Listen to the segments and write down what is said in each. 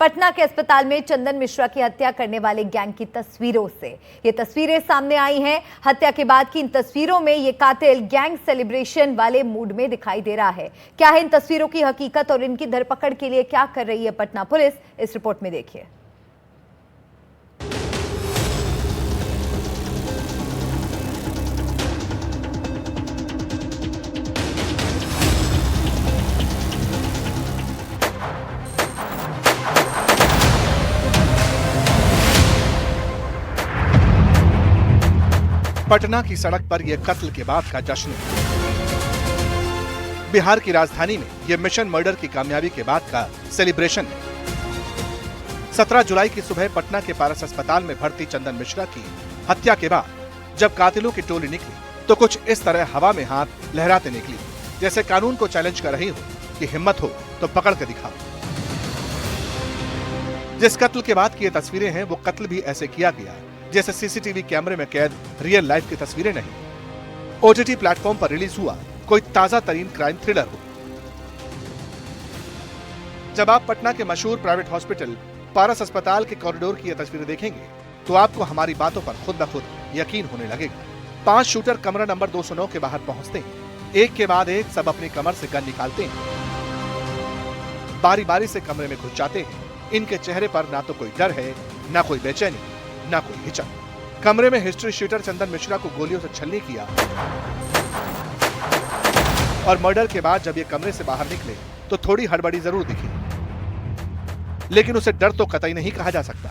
पटना के अस्पताल में चंदन मिश्रा की हत्या करने वाले गैंग की तस्वीरों से ये तस्वीरें सामने आई हैं। हत्या के बाद की इन तस्वीरों में ये कातिल गैंग सेलिब्रेशन वाले मूड में दिखाई दे रहा है। क्या है इन तस्वीरों की हकीकत और इनकी धरपकड़ के लिए क्या कर रही है पटना पुलिस, इस रिपोर्ट में देखिए। पटना की सड़क पर यह कत्ल के बाद का जश्न है। बिहार की राजधानी में यह मिशन मर्डर की कामयाबी के बाद का सेलिब्रेशन है। 17 जुलाई की सुबह पटना के पारस अस्पताल में भर्ती चंदन मिश्रा की हत्या के बाद जब कातिलों की टोली निकली तो कुछ इस तरह हवा में हाथ लहराते निकली, जैसे कानून को चैलेंज कर रही हो कि हिम्मत हो तो पकड़ कर दिखाओ। जिस कत्ल के बाद की ये तस्वीरें हैं वो कत्ल भी ऐसे किया गया जैसे सीसीटीवी कैमरे में कैद रियल लाइफ की तस्वीरें नहीं। ओटीटी प्लेटफॉर्म पर रिलीज हुआ कोई ताजा तरीन क्राइम थ्रिलर हो। जब आप पटना के मशहूर प्राइवेट हॉस्पिटल पारस अस्पताल के कॉरिडोर की ये तस्वीरें देखेंगे तो आपको हमारी बातों पर खुद ब खुद यकीन होने लगेगा। 5 शूटर कमरा नंबर 209 के बाहर पहुंचते हैं। एक के बाद एक सब अपनी कमर से गन निकालते हैं, बारी बारी से कमरे में घुस जाते हैं। इनके चेहरे पर ना तो कोई डर है, ना कोई बेचैनी, ना कोई हिचक। कमरे में हिस्ट्री शीटर चंदन मिश्रा को गोलियों से छलनी किया और मर्डर के बाद जब ये कमरे से बाहर निकले तो थोड़ी हड़बड़ी जरूर दिखी, लेकिन उसे डर तो कतई नहीं कहा जा सकता।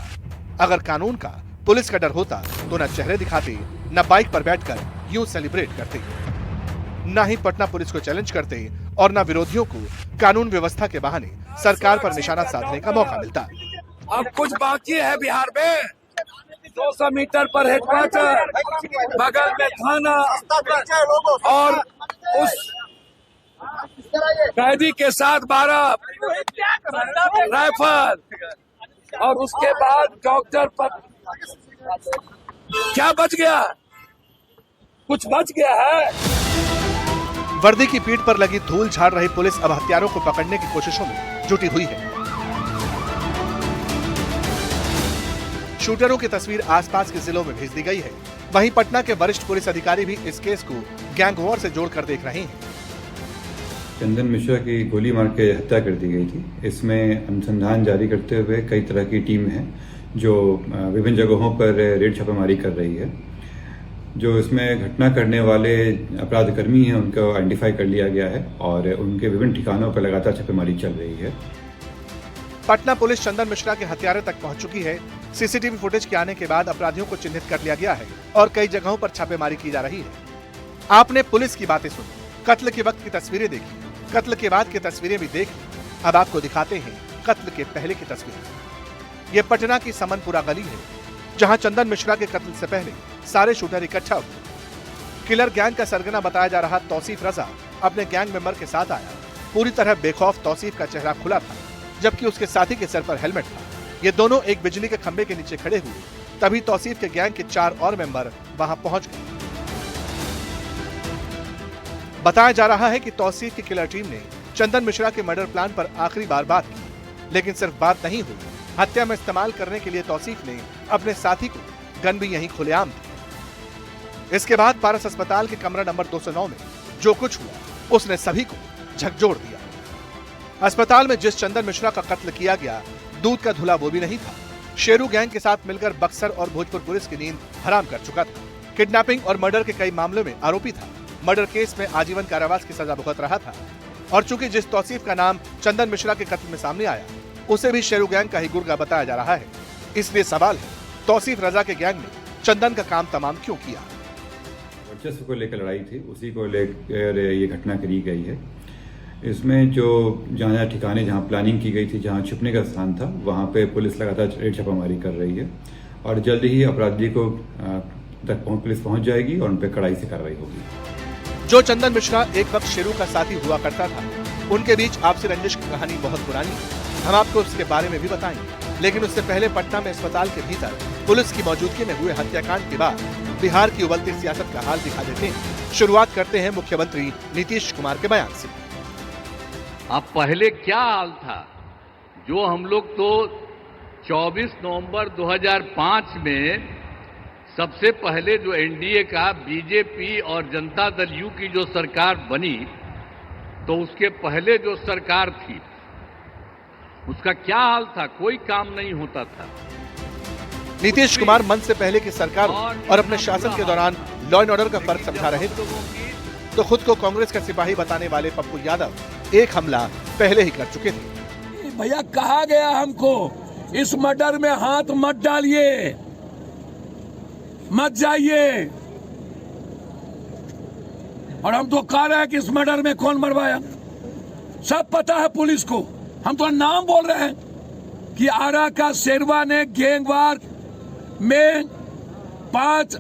अगर कानून का, पुलिस का डर होता तो न चेहरे दिखाते, न बाइक पर बैठकर यूं सेलिब्रेट करते, न ही पटना पुलिस को चैलेंज करते और न विरोधियों को कानून व्यवस्था के बहाने सरकार पर निशाना साधने का मौका मिलता। अब कुछ बाकी है बिहार में। 200 मीटर पर हेडक्वार्टर, बगल में थाना और उस कैदी के साथ 12 राइफल और उसके बाद डॉक्टर पर क्या बच गया? कुछ बच गया है? वर्दी की पीठ पर लगी धूल झाड़ रही पुलिस अब हत्यारों को पकड़ने की कोशिशों में जुटी हुई है। शूटरों की तस्वीर आसपास के जिलों में भेज दी गई है। वहीं पटना के वरिष्ठ पुलिस अधिकारी भी इस केस को गैंग वॉर से जोड़कर देख रहे हैं। चंदन मिश्रा की गोली मार के हत्या कर दी गई थी। इसमें अनुसंधान जारी करते हुए कई तरह की टीम है जो विभिन्न जगहों पर रेड छापेमारी कर रही है। जो इसमें घटना करने वाले अपराधकर्मी हैं उनको आइडेंटिफाई कर लिया गया है और उनके विभिन्न ठिकानों पर लगातार छापेमारी चल रही है। पटना पुलिस चंदन मिश्रा के हत्यारे तक पहुंच चुकी है। सीसीटीवी फुटेज के आने के बाद अपराधियों को चिन्हित कर लिया गया है और कई जगहों पर छापेमारी की जा रही है। आपने पुलिस की बातें सुनी, कत्ल के वक्त की तस्वीरें देखी, कत्ल के बाद की तस्वीरें भी देख ली। अब आपको दिखाते हैं कत्ल के पहले की तस्वीरें। ये पटना की समनपुरा गली है जहां चंदन मिश्रा के कत्ल से पहले सारे शूटर इकट्ठा हुए। किलर गैंग का सरगना बताया जा रहा तौसीफ रजा अपने गैंग मेंबर के साथ आया। पूरी तरह बेखौफ तौसीफ का चेहरा खुला था, जबकि उसके साथी के सर पर हेलमेट था। ये दोनों एक बिजली के खंभे के नीचे खड़े हुए। तभी तौसीफ के गैंग के 4 और मेंबर वहां पहुंच गए। बताया जा रहा है कि तौसीफ की किलर टीम ने चंदन मिश्रा के मर्डर प्लान पर आखिरी बार बात की, लेकिन सिर्फ बात नहीं हुई। हत्या में इस्तेमाल करने के लिए तौसीफ ने अपने साथी को गन भी यहीं खुलेआम दी। इसके बाद पारस अस्पताल के कमरा नंबर 209 में जो कुछ हुआ उसने सभी को झकझोर दिया। अस्पताल में जिस चंदन मिश्रा का कत्ल किया गया, दूध का धुला वो भी नहीं था। शेरू गैंग के साथ मिलकर बक्सर और भोजपुर पुलिस की नींद हराम कर चुका था। किडनैपिंग और मर्डर के कई मामलों में आरोपी था। मर्डर केस में आजीवन कारावास की सजा भुगत रहा था। और चूंकि जिस तौसीफ का नाम चंदन मिश्रा के कत्ल में सामने आया उसे भी शेरू गैंग का ही गुर्गा बताया जा रहा है, इसलिए सवाल है तौसीफ रजा के गैंग ने चंदन का काम तमाम क्यों किया? वर्चस्व को लेकर लड़ाई थी, उसी को लेकर ये घटना करी गई है। इसमें जो जहाँ ठिकाने जहाँ प्लानिंग की गई थी, जहाँ छुपने का स्थान था, वहाँ पे पुलिस लगातार रेड छापामारी कर रही है और जल्द ही अपराधी को तक पुलिस पहुंच जाएगी और उन पर कड़ाई से कार्रवाई होगी। जो चंदन मिश्रा एक वक्त शेरू का साथी हुआ करता था, उनके बीच आपसी रंजिश की कहानी बहुत पुरानी है। हम आपको उसके बारे में भी बताएंगे, लेकिन उससे पहले पटना में अस्पताल के भीतर पुलिस की मौजूदगी में हुए हत्याकांड के बाद बिहार की उबलती सियासत का हाल दिखा देते हैं। शुरुआत करते हैं मुख्यमंत्री नीतीश कुमार के बयान से। अब पहले क्या हाल था, जो हम लोग तो 24 नवंबर 2005 में सबसे पहले जो एनडीए का बीजेपी और जनता दल यू की जो सरकार बनी, तो उसके पहले जो सरकार थी उसका क्या हाल था? कोई काम नहीं होता था। नीतीश कुमार मंच से पहले की सरकार और अपने शासन के दौरान लॉ एंड ऑर्डर का फर्क समझा रहे थे, तो खुद को कांग्रेस का सिपाही बताने वाले पप्पू यादव एक हमला पहले ही कर चुके थे। भैया कहा गया हमको इस मर्डर में हाथ मत डालिए, मत जाइए, और हम तो कह रहे हैं कि इस मर्डर में कौन मरवाया सब पता है पुलिस को। हम तो नाम बोल रहे हैं कि आरा का शेरवा ने गैंगवार में 5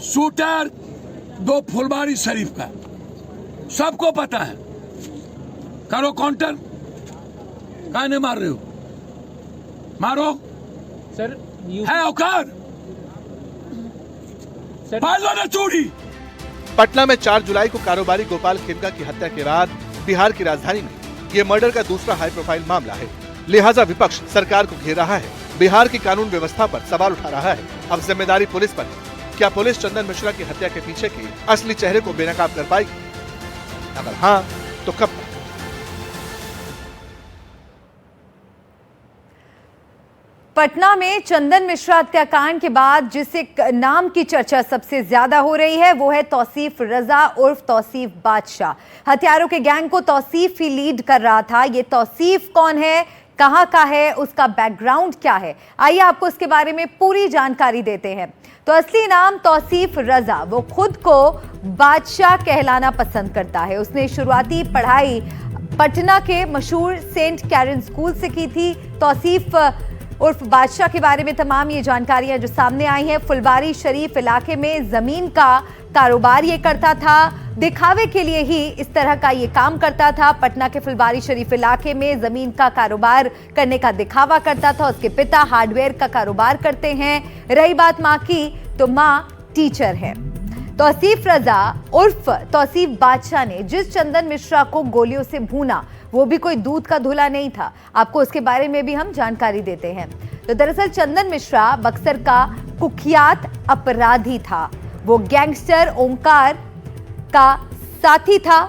शूटर, 2 फुलवारी शरीफ का, सबको पता है। करो काउंटर, काहे मार रहे हो? मारो सर, है औकात, पालो ना चोरी। पटना में 4 जुलाई को कारोबारी गोपाल खेमका की हत्या के बाद बिहार की राजधानी में ये मर्डर का दूसरा हाई प्रोफाइल मामला है। लिहाजा विपक्ष सरकार को घेर रहा है, बिहार की कानून व्यवस्था पर सवाल उठा रहा है। अब जिम्मेदारी पुलिस पर है। क्या पुलिस चंदन मिश्रा की हत्या के पीछे के असली चेहरे को बेनकाब कर पाएगी? अगर हाँ, तो कब तक? पटना में चंदन मिश्रा हत्याकांड के बाद जिस एक नाम की चर्चा सबसे ज्यादा हो रही है वो है तौसीफ रजा उर्फ तौसीफ बादशाह। हथियारों के गैंग को तौसीफ ही लीड कर रहा था। ये तौसीफ कौन है, कहां का है, उसका बैकग्राउंड क्या है, आइए आपको इसके बारे में पूरी जानकारी देते हैं। तो असली नाम तौसीफ रजा, वो खुद को बादशाह कहलाना पसंद करता है। उसने शुरुआती पढ़ाई पटना के मशहूर सेंट कैरन स्कूल से की थी। तौसीफ उर्फ बादशाह के बारे में तमाम ये जानकारियां जो सामने आई हैं, फुलवारी शरीफ इलाके में जमीन का कारोबार ये करता था, दिखावे के लिए ही इस तरह का ये काम करता था। पटना के फुलवारी शरीफ इलाके में जमीन का कारोबार करने का दिखावा करता था। उसके पिता हार्डवेयर का कारोबार करते हैं। रही बात मां की, तो मां टीचर है। तौसीफ रजा उर्फ तौसीफ बादशाह ने जिस चंदन मिश्रा को गोलियों से भूना, वो भी कोई दूध का धुला नहीं था। आपको उसके बारे में भी हम जानकारी देते हैं। तो दरअसल चंदन मिश्रा बक्सर का कुख्यात अपराधी था। वो गैंगस्टर ओंकार का साथी था।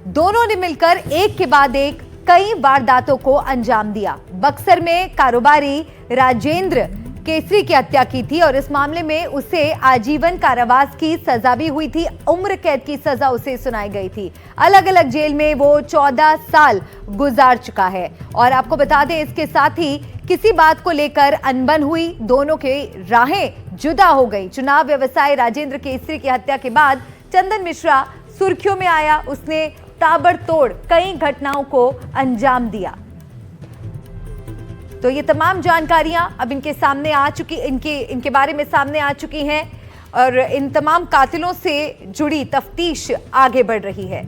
दोनों ने मिलकर एक के बाद एक कई वारदातों को अंजाम दिया। बक्सर में कारोबारी राजेंद्र केसरी की हत्या की थी और इस मामले में उसे आजीवन कारावास की सजा भी हुई थी। उम्र कैद की सजा उसे सुनाई गई थी। अलग अलग जेल में वो 14 साल गुजार चुका है। और आपको बता दें, इसके साथ ही किसी बात को लेकर अनबन हुई, दोनों के राहें जुदा हो गई। चुनाव व्यवसायी राजेंद्र केसरी की हत्या के बाद चंदन मिश्रा सुर्खियों में आया। उसने ताबड़तोड़ कई घटनाओं को अंजाम दिया। तो ये तमाम जानकारियां अब इनके सामने आ चुकी, इनके बारे में सामने आ चुकी हैं और इन तमाम कातिलों से जुड़ी तफ्तीश आगे बढ़ रही है।